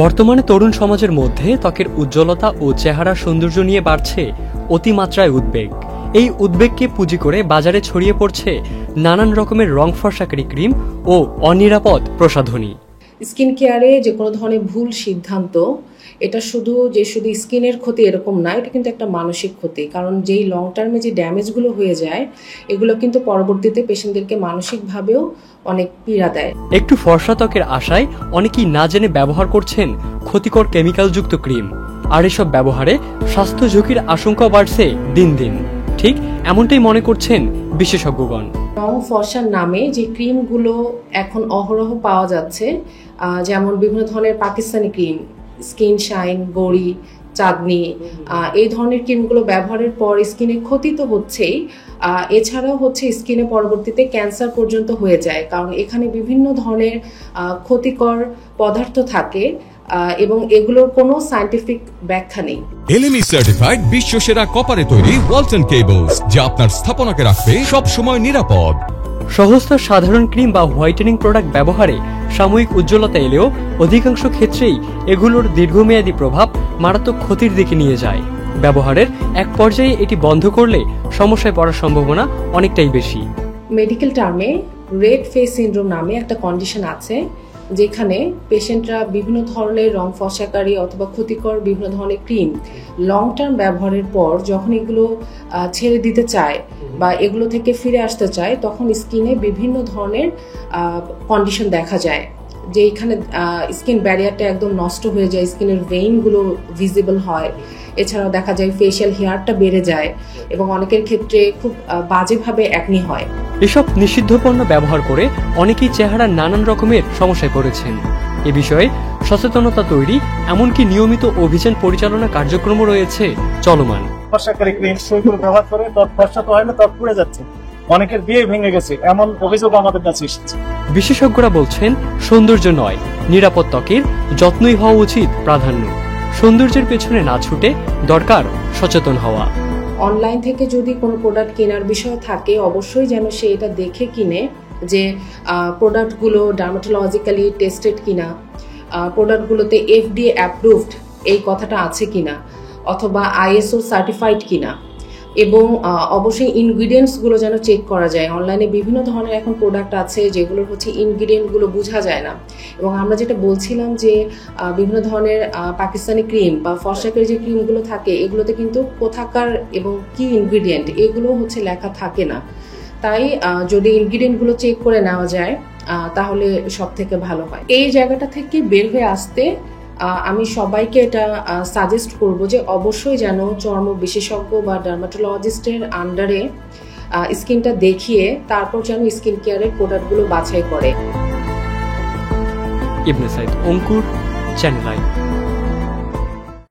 বর্তমানে তরুণ সমাজের মধ্যে ত্বকের উজ্জ্বলতা ও চেহারার সৌন্দর্য নিয়ে বাড়ছে অতিমাত্রায় উদ্বেগ। এই উদ্বেগকে পুঁজি করে বাজারে ছড়িয়ে পড়ছে নানান রকমের রং ফর্সাকারী ক্রিম ও অনিরাপদ প্রসাধনী। স্কিন কেয়ারে যে কোনো ধরনের ভুল সিদ্ধান্ত এটা শুধু স্কিনের ক্ষতি এরকম না, এটা কিন্তু একটা মানসিক ক্ষতি। কারণ যেই লং টার্মে যে ড্যামেজগুলো হয়ে যায় এগুলো কিন্তু পরবর্তীতে পেশেন্টদেরকে মানসিকভাবেও অনেক পীড়া দেয়। একটু ফর্সা ত্বকের আশায় অনেকেই না জেনে ব্যবহার করছেন ক্ষতিকর কেমিক্যালযুক্ত ক্রিম। আর এসব ব্যবহারে স্বাস্থ্য ঝুঁকির আশঙ্কা বাড়ছে দিন দিন। ঠিক এমনটাই মনে করছেন বিশেষজ্ঞগণ। রং ফর্সার নামে যে ক্রিমগুলো এখন অহরহ পাওয়া যাচ্ছে, যেমন বিভিন্ন ধরনের পাকিস্তানি ক্রিম, স্কিন শাইন, গড়ি, চাঁদনি, এই ধরনের ক্রিমগুলো ব্যবহারের পর স্কিনে ক্ষতি তো হচ্ছেই, এছাড়াও স্কিনে পরবর্তীতে ক্যান্সার পর্যন্ত হয়ে যায়। কারণ এখানে বিভিন্ন ধরনের ক্ষতিকর পদার্থ থাকে এবং এগুলোর কোনো সায়েন্টিফিক ব্যাখ্যা নেই। এলএমই সার্টিফাইড বিশ্বসেরা কপারে তৈরি ওয়ালটন কেবলস, যা আপনার স্থাপনাকে রাখবে সব সময় নিরাপদ। সহজতর সাধারণ ক্রিম বা হোয়াইটেনিং প্রোডাক্ট ব্যবহারে সাময়িক উজ্জ্বলতা এলেও অধিকাংশ ক্ষেত্রেই এগুলোর দীর্ঘমেয়াদী প্রভাব মারাত্মক ক্ষতির দিকে নিয়ে যায়। ব্যবহারের এক পর্যায়ে এটি বন্ধ করলে সমস্যায় পড়ার সম্ভাবনা অনেকটাই বেশি। মেডিকেল টার্মে রেড ফেস সিনড্রোম নামে একটা কন্ডিশন আছে, যেখানে পেশেন্টরা বিভিন্ন ধরনের রং ফর্সাকারী অথবা ক্ষতিকর বিভিন্ন ধরনের ক্রিম লং টার্ম ব্যবহারের পর যখন এগুলো ছেড়ে দিতে চায় বা এগুলো থেকে ফিরে আসতে চায়, তখন স্কিনে বিভিন্ন ধরনের কন্ডিশন দেখা যায়, যে এখানে স্কিন ব্যারিয়ারটা একদম নষ্ট হয়ে যায়, স্কিনের ভেইনগুলো ভিজিবল হয়। এছাড়াও দেখা যায় ফেশিয়াল হেয়ারটা বেড়ে যায় এবং অনেকের ক্ষেত্রে খুব বাজেভাবে অ্যাকনি হয়। এসব নিষিদ্ধ পণ্য ব্যবহার করে অনেকেই চেহারার নানান রকমের সমস্যায় পড়েছেন। এ বিষয়ে সচেতনতা তৈরি, এমনকি নিয়মিত অভিযান পরিচালনা কার্যক্রমও রয়েছে চলমান। ফর্সাকারী ক্রিম সেগুলো ব্যবহার করে ত্বক ফর্সা তো হয় না, ত্বক পুড়ে যাচ্ছে, অনেকের বিয়ে ভেঙে গেছে, এমন অভিযোগ আমাদের কাছে এসেছে। বিশেষজ্ঞরা বলছেন সৌন্দর্য নয়, নিরাপদ ত্বকের যত্নই হওয়া উচিত প্রাধান্য। সৌন্দর্যের পেছনে না ছুটে দরকার সচেতন হওয়া। অনলাইন থেকে যদি কোনো প্রোডাক্ট কেনার বিষয় থাকে, অবশ্যই যেন সে এটা দেখে কিনে যে প্রোডাক্টগুলো ডার্মাটোলজিক্যালি টেস্টেড কিনা, প্রোডাক্টগুলোতে FDA অ্যাপ্রুভড এই কথাটা আছে কিনা, অথবা ISO সার্টিফাইড কিনা, এবং অবশ্যই ইনগ্রিডিয়েন্টসগুলো যেন চেক করা যায়। অনলাইনে বিভিন্ন ধরনের এখন প্রোডাক্ট আছে যেগুলোর ইনগ্রিডিয়েন্টগুলো বোঝা যায় না। এবং আমরা যেটা বলছিলাম যে বিভিন্ন ধরনের পাকিস্তানি ক্রিম বা ফর্সাকারী যে ক্রিমগুলো থাকে, এগুলোতে কিন্তু কোথাকার এবং কি ইনগ্রিডিয়েন্ট এগুলো লেখা থাকে না। তাই যদি ইনগ্রিডিয়েন্টগুলো চেক করে নেওয়া যায় তাহলে সব থেকে ভালো হয়। এই জায়গাটা থেকে বের হয়ে আসতে আমি সবাইকে এটা সাজেস্ট করব যে অবশ্যই যেন চর্ম বিশেষজ্ঞ বা ডার্মাটোলজিস্টের আন্ডারে স্কিনটা দেখিয়ে তারপর যেন স্কিন কেয়ারের প্রোডাক্টগুলো বাছাই করে। ইবনে সাইদ অঙ্কুর, চ্যানেল আই।